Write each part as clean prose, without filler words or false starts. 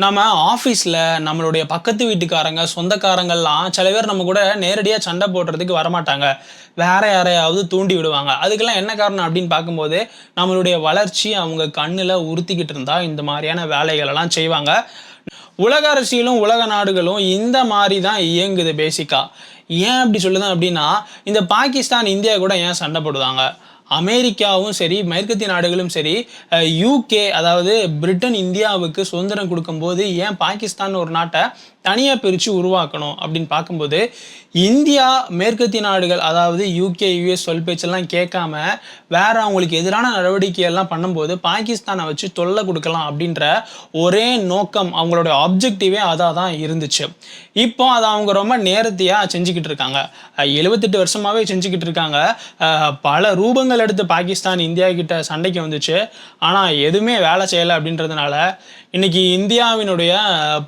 நம்ம ஆஃபீஸில் நம்மளுடைய பக்கத்து வீட்டுக்காரங்க, சொந்தக்காரங்கள்லாம் சில பேர் நம்ம கூட நேரடியா சண்டை போடுறதுக்கு வரமாட்டாங்க. வேற யாரையாவது தூண்டி விடுவாங்க. அதுக்கெல்லாம் என்ன காரணம் அப்படின்னு பார்க்கும்போது, நம்மளுடைய வளர்ச்சி அவங்க கண்ணுல உறுத்திக்கிட்டு இருந்தா, இந்த மாரியான வேலைகள் எல்லாம் செய்வாங்க. உலக அரசியலும், உலக நாடுகளும் இந்த மாரி தான் இயங்குது பேசிக்கா. ஏன் அப்படி சொல்லுதேன் அப்படின்னா, இந்த பாகிஸ்தான், இந்தியா கூட ஏன் சண்டை போடுதாங்க? அமெரிக்காவும் சரி, மேற்கத்திய நாடுகளும் சரி, யுகே அதாவது பிரிட்டன் இந்தியாவுக்கு சுதந்திரம் குடுக்கும்போது, ஏன் பாகிஸ்தான் ஒரு நாட்ட தனியா பிரிச்சு உருவாக்கணும் அப்படின்னு பார்க்கும்போது, இந்தியா மேற்கத்திய நாடுகள் அதாவது யுகே, யுஎஸ் சொல் பேச்செல்லாம் கேட்காம, வேற அவங்களுக்கு எதிரான நடவடிக்கை எல்லாம் பண்ணும்போது, பாகிஸ்தானை வச்சு தொல்லை குடுக்கலாம் அப்படின்ற ஒரே நோக்கம், அவங்களோட ஆப்ஜெக்டிவே அதா தான் இருந்துச்சு. இப்போ அத அவங்க ரொம்ப நேர்த்தியா செஞ்சுக்கிட்டு இருக்காங்க. 78 வருஷமாவே செஞ்சுக்கிட்டு இருக்காங்க. பல ரூபங்கள் எடுத்து பாகிஸ்தான் இந்தியா கிட்ட சண்டைக்கு வந்துச்சு. ஆனா எதுவுமே வேலை செய்யல அப்படின்றதுனால, இன்னைக்கு இந்தியாவினுடைய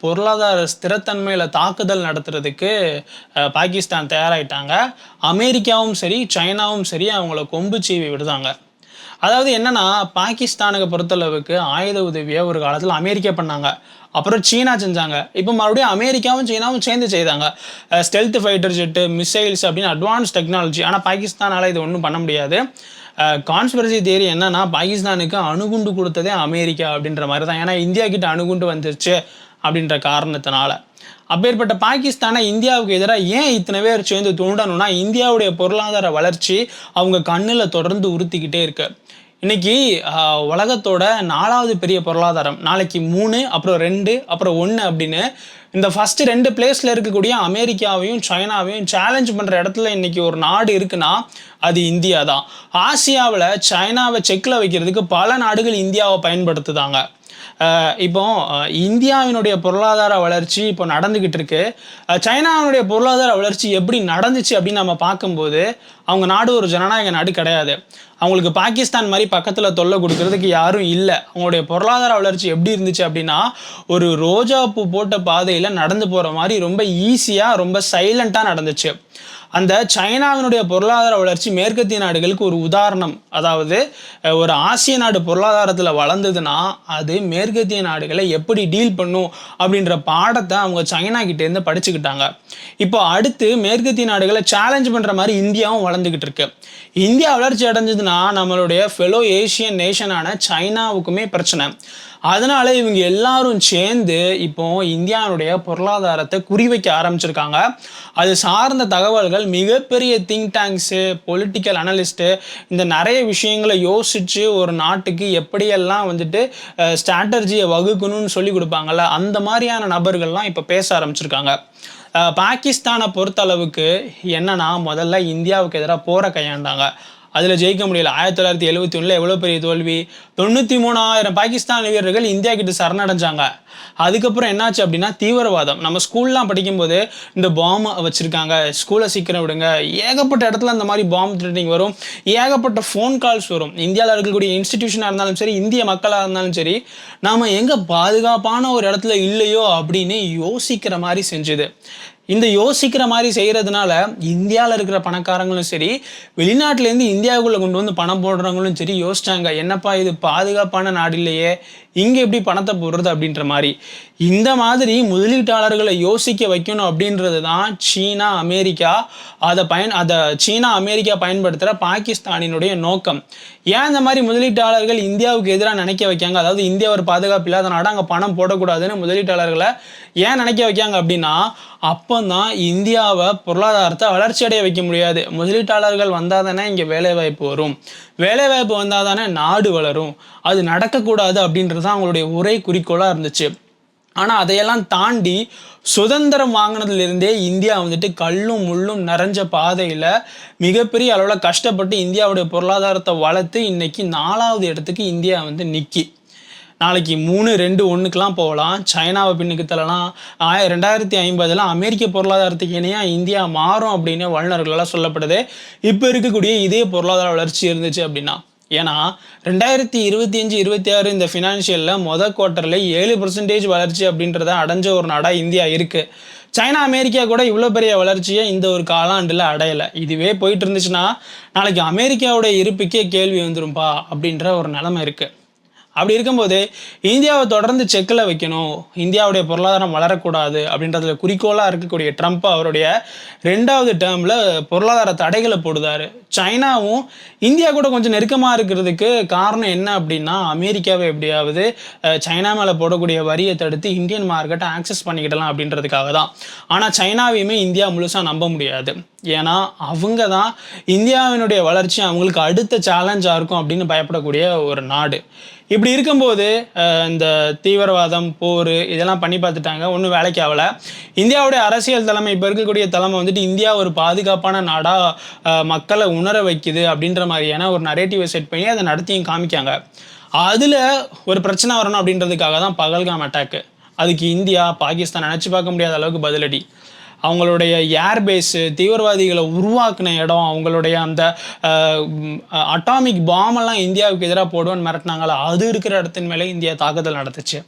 பொருளாதார ஸ்திரத்தன்மையில தாக்குதல் நடத்துறதுக்கு பாகிஸ்தான் தயாராயிட்டாங்க. அமெரிக்காவும் சரி, சைனாவும் சரி அவங்கள கொம்பு சீவி விடுதாங்க. அதாவது என்னன்னா, பாகிஸ்தானுக்கு பொறுத்தளவுக்கு ஆயுத உதவிய ஒரு காலத்துல அமெரிக்கா பண்ணாங்க. அப்புறம் சீனா செஞ்சாங்க. இப்ப மறுபடியும் அமெரிக்காவும், சீனாவும் சேர்ந்து செய்தாங்க. ஸ்டெல்த் ஃபைட்டர் ஜெட், மிசைல்ஸ் அப்படின்னு அட்வான்ஸ் டெக்னாலஜி. ஆனா பாகிஸ்தானால இது ஒண்ணும் பண்ண முடியாது. கான்ஸ்பிரசி தியரி என்னன்னா, பாகிஸ்தானுக்கு அணுகுண்டு குடுத்ததே அமெரிக்கா அப்படின்ற மாரி தான். ஏன்னா இந்தியா கிட்ட அணுகுண்டு வந்துருச்சு அப்படின்ற காரணத்தினால. அப்பேற்பட்ட பாகிஸ்தானை இந்தியாவுக்கு எதிரா ஏன் இத்தனை பேர் சேர்ந்து தூண்டணும்னா, இந்தியாவுடைய பொருளாதார வளர்ச்சி அவங்க கண்ணுல தொடர்ந்து உறுத்திக்கிட்டே இருக்கு. இன்னைக்கு உலகத்தோட 4வது பெரிய பொருளாதாரம். நாளைக்கு 3, அப்புறம் 2, அப்புறம் 1 அப்படின்னு இந்த ஃபர்ஸ்ட் 2 பிளேஸ்ல இருக்கக்கூடிய அமெரிக்காவையும், சைனாவையும் சேலஞ்ச் பண்ற இடத்துல இன்னைக்கு ஒரு நாடு இருக்குன்னா, அது இந்தியா தான். ஆசியாவுல சைனாவ செக்ல வைக்கிறதுக்கு பல நாடுகள் இந்தியாவ பயன்படுத்துதாங்க. இப்போ இந்தியாவினுடைய பொருளாதார வளர்ச்சி இப்போ நடந்துகிட்டு இருக்கு. சைனாவினுடைய பொருளாதார வளர்ச்சி எப்படி நடந்துச்சு அப்படின்னு நம்ம பார்க்கும்போது, அவங்க நாடு ஒரு ஜனநாயக நாடு கிடையாது. அவங்களுக்கு பாகிஸ்தான் மாரி பக்கத்துல தொல்லை குடுக்குறதுக்கு யாரும் இல்ல. அவங்களுடைய பொருளாதார வளர்ச்சி எப்படி இருந்துச்சு அப்படின்னா, ஒரு ரோஜா பூ போட்ட பாதையில நடந்து போற மாரி ரொம்ப ஈஸியா, ரொம்ப சைலன்ட்டா நடந்துச்சு. அந்த சைனாவினுடைய பொருளாதார வளர்ச்சி மேற்கத்திய நாடுகளுக்கு ஒரு உதாரணம். அதாவது ஒரு ஆசிய நாடு பொருளாதாரத்துல வளர்ந்ததுன்னா, அது மேற்கத்திய நாடுகளை எப்படி டீல் பண்ணும் அப்படின்ற பாடத்த அவங்க சைனா கிட்ட இருந்து படிச்சுக்கிட்டாங்க. இப்போ அடுத்து மேற்கத்திய நாடுகளை சேலஞ்ச் பண்ற மாரி இந்தியாவும் வளர்ந்துகிட்டு இருக்கு. இந்தியா வளர்ச்சி அடைஞ்சதுன்னா, நம்மளுடைய ஃபெலோ ஏசியன் நேஷனான சைனாவுக்குமே பிரச்சனை. அதனால இவங்க எல்லாரும் சேர்ந்து இப்போ இந்தியாவுடைய பொருளாதாரத்தை குறிவைக்க ஆரம்பிச்சிருக்காங்க. அது சார்ந்த தகவல்கள் மிகப்பெரிய திங்க் டேங்க்ஸு, பொலிட்டிக்கல் அனலிஸ்ட்டு இந்த நிறைய விஷயங்களை யோசிச்சு ஒரு நாட்டுக்கு எப்படியெல்லாம் வந்துட்டு ஸ்ட்ராட்டர்ஜியை வகுக்கணும்னு சொல்லி கொடுப்பாங்கல்ல, அந்த மாதிரியான நபர்கள்லாம் இப்போ பேச ஆரம்பிச்சிருக்காங்க. பாகிஸ்தானை பொறுத்தளவுக்கு என்னன்னா, முதல்ல இந்தியாவுக்கு எதிராக போரை கையாண்டாங்க. அதில் ஜெயிக்க முடியல. 1971 எவ்வளோ பெரிய தோல்வி. 93,000 பாகிஸ்தான் வீரர்கள் இந்தியா கிட்ட சரணடைஞ்சாங்க. அதுக்கப்புறம் என்னாச்சு அப்படின்னா, தீவிரவாதம். நம்ம ஸ்கூல்லாம் படிக்கும்போது இந்த பாம் வச்சிருக்காங்க, ஸ்கூலை சீக்கிரம் விடுங்க, ஏகப்பட்ட இடத்துல அந்த மாதிரி பாம் த்ரெட்டிங் வரும், ஏகப்பட்ட ஃபோன் கால்ஸ் வரும். இந்தியாவில் இருக்கக்கூடிய இன்ஸ்டிடியூஷனாக இருந்தாலும் சரி, இந்திய மக்களாக இருந்தாலும் சரி, நாம் எங்கே பாதுகாப்பான ஒரு இடத்துல இல்லையோ அப்படின்னு யோசிக்கிற மாதிரி செஞ்சுது. இந்த யோசிக்கிற மாதிரி செய்கிறதுனால இந்தியாவில் இருக்கிற பணக்காரங்களும் சரி, வெளிநாட்டிலேருந்து இந்தியாவுக்குள்ளே கொண்டு வந்து பணம் போடுறவங்களும் சரி யோசிச்சாங்க, என்னப்பா இது பாதுகாப்பான நாடு இல்லையே, இங்கே எப்படி பணத்தை போடுறது அப்படின்ற மாதிரி. இந்த மாதிரி முதலீட்டாளர்களை யோசிக்க வைக்கணும் அப்படின்றது தான் சீனா, அமெரிக்கா அதை சீனா, அமெரிக்கா பயன்படுத்துகிற பாகிஸ்தானினுடைய நோக்கம். ஏன் இந்த மாதிரி முதலீட்டாளர்கள் இந்தியாவுக்கு எதிராக நினைக்க வைக்காங்க, அதாவது இந்தியா ஒரு பாதுகாப்பு இல்லாத நாடு, அங்கே பணம் போடக்கூடாதுன்னு முதலீட்டாளர்களை ஏன் நினைக்க வைக்காங்க அப்படின்னா, அப்போதான் இந்தியாவை பொருளாதாரத்தை வளர்ச்சி அடைய வைக்க முடியாது. முதலீட்டாளர்கள் வந்தால் தானே இங்கே வேலைவாய்ப்பு வரும், வேலைவாய்ப்பு வந்தால் தானே நாடு வளரும். அது நடக்கக்கூடாது அப்படின்றது தான் அவங்களுடைய ஒரே குறிக்கோளாக இருந்துச்சு. ஆனால் அதையெல்லாம் தாண்டி சுதந்திரம் வாங்கினதுலேருந்தே இந்தியா வந்துட்டு கல்லும் முள்ளும் நிறைஞ்ச பாதையில் மிகப்பெரிய அளவில் கஷ்டப்பட்டு இந்தியாவுடைய பொருளாதாரத்தை வளர்த்து இன்னைக்கு 4வது இடத்துக்கு இந்தியா வந்து நிற்கி. நாளைக்கு 3, 2, 1க்குலாம் போகலாம். சைனாவை பின்னுக்கு தள்ளலாம். 2050 அமெரிக்க பொருளாதாரத்துக்கு இணையாக இந்தியா மாறும் அப்படின்னு வல்லுநர்களால் சொல்லப்படுது. இப்போ இருக்கக்கூடிய இதே பொருளாதார வளர்ச்சி இருந்துச்சு அப்படின்னா. ஏன்னா 2025, 26 இந்த ஃபினான்ஷியலில் குவார்ட்டரில் 7% வளர்ச்சி அப்படின்றத அடைஞ்ச ஒரு நாடாக இந்தியா இருக்குது. சைனா, அமெரிக்கா கூட இவ்வளோ பெரிய வளர்ச்சியை இந்த ஒரு காலாண்டில் அடையலை. இதுவே போயிட்டு இருந்துச்சுன்னா நாளைக்கு அமெரிக்காவுடைய இருப்புக்கே கேள்வி வந்துரும்பா அப்படின்ற ஒரு நிலைமை இருக்குது. அப்படி இருக்கும்போது இந்தியாவை தொடர்ந்து செக்கில் வைக்கணும், இந்தியாவுடைய பொருளாதாரம் வளரக்கூடாது அப்படின்றதுல குறிக்கோளாக இருக்கக்கூடிய ட்ரம்ப் அவருடைய 2வது டேர்மில் பொருளாதார தடைகளை போடுதாரு. சைனாவும் இந்தியா கூட கொஞ்சம் நெருக்கமாக இருக்கிறதுக்கு காரணம் என்ன அப்படின்னா, அமெரிக்காவை எப்படியாவது சைனா மேலே போடக்கூடிய வரியை தடுத்து இந்தியன் மார்க்கெட்டை ஆக்சஸ் பண்ணிக்கிடலாம் அப்படின்றதுக்காக தான். ஆனால் சைனாவையுமே இந்தியா முழுசாக நம்ப முடியாது. ஏன்னா அவங்க தான் இந்தியாவினுடைய வளர்ச்சி அவங்களுக்கு அடுத்த சேலஞ்சாக இருக்கும் அப்படின்னு பயப்படக்கூடிய ஒரு நாடு. இப்படி இருக்கும்போது இந்த தீவிரவாதம், போர் இதெல்லாம் பண்ணி பார்த்துட்டாங்க, ஒன்றும் வேலைக்கு ஆகலை. இந்தியாவுடைய அரசியல் தலைமை, இப்போ இருக்கக்கூடிய தலைமை வந்துட்டு இந்தியா ஒரு பாதுகாப்பான நாடாக மக்களை உணர வைக்குது அப்படின்ற மாதிரியான ஒரு நரேட்டிவை செட் பண்ணி அதை நடத்தியும் காமிக்காங்க. அதில் ஒரு பிரச்சனை வரணும் அப்படின்றதுக்காக தான் பகல்காம் அட்டாக்கு. அதுக்கு இந்தியா, பாகிஸ்தான் நினச்சி பார்க்க முடியாத அளவுக்கு பதிலடி. அவங்களுடைய ஏர்பேஸு, தீவிரவாதிகளை உருவாக்குன இடம், அவங்களுடைய அந்த அட்டாமிக் பாமெல்லாம் இந்தியாவுக்கு எதிராக போடுவோன்னு மிரட்டினாங்களா, அது இருக்கிற இடத்தின் மேலே இந்தியா தாக்குதல் நடத்துச்சு.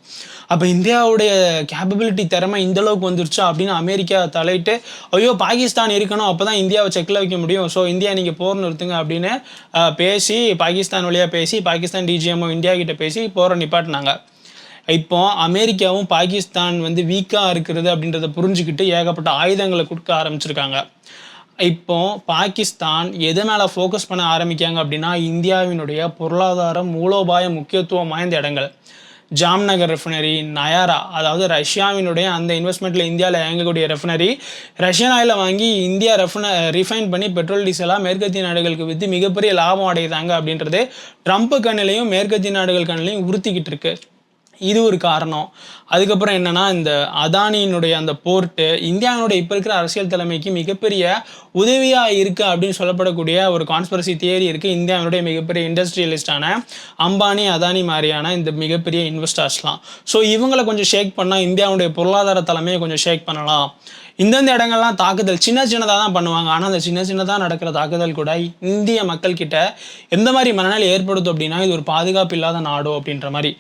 அப்போ இந்தியாவுடைய கேப்பபிலிட்டி, திறமை இந்தளவுக்கு வந்துருச்சா அப்படின்னு அமெரிக்கா தலையிட்டு, ஐயோ பாகிஸ்தான் இருக்கணும், அப்போ தான் இந்தியாவை செக்கில் வைக்க முடியும், ஸோ இந்தியா நீங்கள் போர் நிறுத்துங்க அப்படின்னு பேசி, பாகிஸ்தான் வழியாக பேசி, பாகிஸ்தான் டிஜிஎம்ஓ இந்தியா கிட்ட பேசி போரை நிப்பாட்டினாங்க. இப்போ அமெரிக்காவும் பாகிஸ்தான் வீக்காக இருக்கிறது அப்படின்றத புரிஞ்சுக்கிட்டு ஏகப்பட்ட ஆயுதங்களை கொடுக்க ஆரம்பிச்சிருக்காங்க. இப்போ பாகிஸ்தான் எது மேலே ஃபோக்கஸ் பண்ண ஆரம்பிக்காங்க அப்படின்னா, இந்தியாவினுடைய பொருளாதார மூலோபாய முக்கியத்துவம் வாய்ந்த இடங்கள், ஜாம்நகர் ரெஃபினரி, நயாரா, அதாவது ரஷ்யாவினுடைய அந்த இன்வெஸ்ட்மெண்ட்டில் இந்தியாவில் இயங்கக்கூடிய ரெஃபினரி, ரஷ்யன் ஆயிலை வாங்கி இந்தியா ரிஃபைன் பண்ணி பெட்ரோல் டீசலாக மேற்கத்திய நாடுகளுக்கு விற்று மிகப்பெரிய லாபம் அடையுதாங்க அப்படின்றது ட்ரம்ப் கண்ணிலையும் மேற்கத்திய நாடுகள் கண்ணிலையும் உறுத்திக்கிட்டு இருக்கு. இது ஒரு காரணம். அதுக்கப்புறம் என்னன்னா, இந்த அதானியினுடைய அந்த போர்ட்டு இந்தியாவினுடைய இப்போ இருக்கிற அரசியல் தலைமைக்கு மிகப்பெரிய உதவியாக இருக்குது அப்படின்னு சொல்லப்படக்கூடிய ஒரு கான்ஸ்பிரசி தியரி இருக்குது. இந்தியாவினுடைய மிகப்பெரிய இண்டஸ்ட்ரியலிஸ்டான அம்பானி, அதானி மாதிரியான இந்த மிகப்பெரிய இன்வெஸ்டர்ஸ்லாம். ஸோ இவங்களை கொஞ்சம் ஷேக் பண்ணால் இந்தியாவுடைய பொருளாதார தலைமையை கொஞ்சம் ஷேக் பண்ணலாம். இந்தந்த இடங்கள்லாம் தாக்குதல் சின்னதாக தான் பண்ணுவாங்க. ஆனால் அந்த சின்னதாக நடக்கிற தாக்குதல் கூட இந்திய மக்கள்கிட்ட எந்த மாதிரி மனநிலை ஏற்படுத்தும் அப்படின்னா, இது ஒரு பாதுகாப்பு இல்லாத நாடோ அப்படின்ற மாதிரி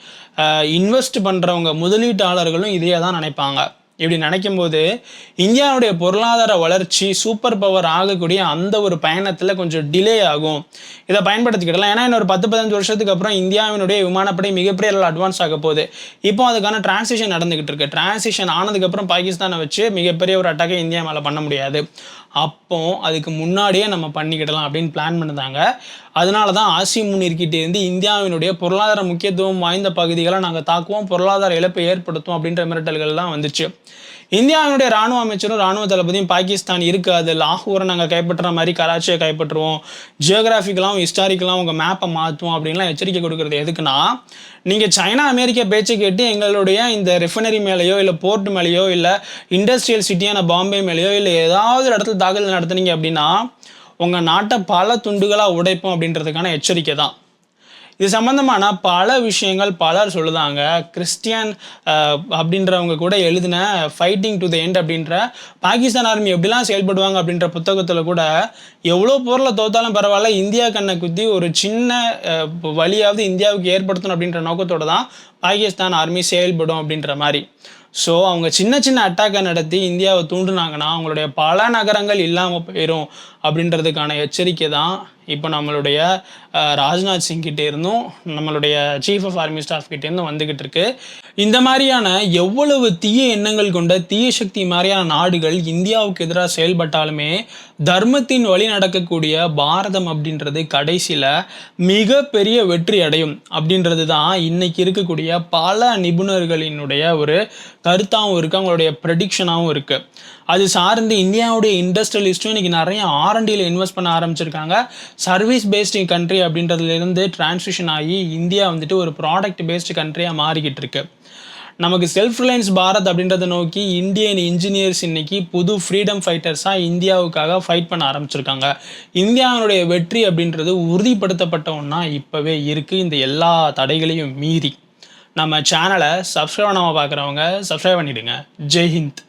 இன்வெஸ்ட் பண்ணுறவங்க முதலீட்டாளர்களும் இதையே தான் நினைப்பாங்க. இப்படி நினைக்கும் போது இந்தியாவுடைய பொருளாதார வளர்ச்சி சூப்பர் பவர் ஆகக்கூடிய அந்த ஒரு பயணத்தில் கொஞ்சம் டிலே ஆகும். இதை பயன்படுத்திக்கிடலாம். ஏன்னா இன்னொரு 10-15 வருஷத்துக்கு அப்புறம் இந்தியாவினுடைய விமானப்படை மிகப்பெரிய அளவில் அட்வான்ஸ் ஆக போகுது. இப்போ அதுக்கான டிரான்சிஷன் நடந்துகிட்டு இருக்கு. டிரான்சிஷன் ஆனதுக்கப்புறம் பாகிஸ்தானை வச்சு மிகப்பெரிய ஒரு அட்டாக்கை இந்தியா மேலே பண்ண முடியாது. அப்போ அதுக்கு முன்னாடியே நம்ம பண்ணிக்கிடலாம் அப்படின்னு பிளான் பண்ணுதாங்க. அதனால தான் ஆசி முன்னிற்கிட்டே இருந்து இந்தியாவினுடைய பொருளாதார முக்கியத்துவம் வாய்ந்த பகுதிகளை நாங்கள் தாக்குவோம், பொருளாதார இழப்பை ஏற்படுத்தும் அப்படின்ற மிரட்டல்கள்லாம் வந்துச்சு. இந்தியாவினுடைய ராணுவ அமைச்சரும் ராணுவ தளபதியும் பாகிஸ்தான் இருக்காது, லாகூரை நாங்கள் கைப்பற்றுற மாதிரி கராச்சியை கைப்பற்றுவோம், ஜியோகிராஃபிக்கெலாம் ஹிஸ்டாரிக்கெலாம் உங்கள் மேப்பை மாற்றுவோம் அப்படின்லாம் எச்சரிக்கை கொடுக்குறது எதுக்குன்னா, நீங்கள் சைனா அமெரிக்கா பேச்சை கேட்டு எங்களுடைய இந்த ரெஃபினரி மேலேயோ இல்லை போர்ட் மேலேயோ இல்லை இண்டஸ்ட்ரியல் சிட்டியான பாம்பே மேலேயோ இல்லை ஏதாவது இடத்துல தாக்குதல் நடத்துனீங்க அப்படின்னா உங்கள் நாட்டை பல துண்டுகளாக உடைப்போம் அப்படின்றதுக்கான எச்சரிக்கை தான். இது சம்பந்தமான பல விஷயங்கள் பலர் சொல்லுதாங்க. கிறிஸ்டியன் அப்படின்றவங்க கூட எழுதின ஃபைட்டிங் டு த எண்ட் அப்படின்ற பாகிஸ்தான் ஆர்மி எப்படிலாம் செயல்படுவாங்க அப்படின்ற புத்தகத்தில் கூட எவ்வளோ போரில் தோத்தாலும் பரவாயில்ல, இந்தியா கண்ணை குத்தி ஒரு சின்ன வழியாவது இந்தியாவுக்கு ஏற்படுத்தணும் அப்படின்ற நோக்கத்தோடு தான் பாகிஸ்தான் ஆர்மி செயல்படும் அப்படின்ற மாதிரி. ஸோ அவங்க சின்ன சின்ன அட்டாக்கை நடத்தி இந்தியாவை தூண்டுனாங்கன்னா அவங்களுடைய பல நகரங்கள் இல்லாமல் போயிடும் அப்படின்றதுக்கான எச்சரிக்கை தான் இப்போ நம்மளுடைய ராஜ்நாத் சிங் கிட்டே இருந்தும் நம்மளுடைய சீஃப் ஆஃப் ஆர்மி ஸ்டாஃப் கிட்டேருந்தும் வந்துக்கிட்டு இருக்கு. இந்த மாதிரியான எவ்வளவு தீய எண்ணங்கள் கொண்ட தீய சக்தி மாதிரியான நாடுகள் இந்தியாவுக்கு எதிராக செயல்பட்டாலுமே தர்மத்தின் வழி நடக்கக்கூடிய பாரதம் அப்படின்றது கடைசியில் மிகப்பெரிய வெற்றி அடையும் அப்படின்றது தான் இன்னைக்கு இருக்கக்கூடிய பல நிபுணர்களினுடைய ஒரு கருத்தாகவும் இருக்குது, அவங்களுடைய ப்ரெடிக்ஷனாகவும் இருக்குது. அது சார்ந்து இந்தியாவுடைய இண்டஸ்ட்ரியலிஸ்ட்டும் இன்றைக்கி நிறைய R&Dயில் இன்வெஸ்ட் பண்ண ஆரம்பிச்சிருக்காங்க. சர்வீஸ் பேஸ்டு கண்ட்ரி அப்படின்றதுலேருந்து டிரான்ஸ்ஃபியூஷன் ஆகி இந்தியா ஒரு ப்ராடக்ட் பேஸ்டு கண்ட்ரியாக மாறிக்கிட்டு இருக்கு. நமக்கு செல்ஃப் ரிலையன்ஸ் பாரத் அப்படின்றத நோக்கி இந்தியன் இன்ஜினியர்ஸ் இன்னைக்கு புது ஃப்ரீடம் ஃபைட்டர்ஸாக இந்தியாவுக்காக ஃபைட் பண்ண ஆரம்பிச்சிருக்காங்க. இந்தியாவினுடைய வெற்றி அப்படின்றது உறுதிப்படுத்தப்பட்ட ஒன்றா இப்போவே இருக்குது. இந்த எல்லா தடைகளையும் மீறி நம்ம சேனலை சப்ஸ்கிரைப் பண்ணாமல் பார்க்குறவங்க சப்ஸ்கிரைப் பண்ணிவிடுங்க. ஜெய்ஹிந்த்.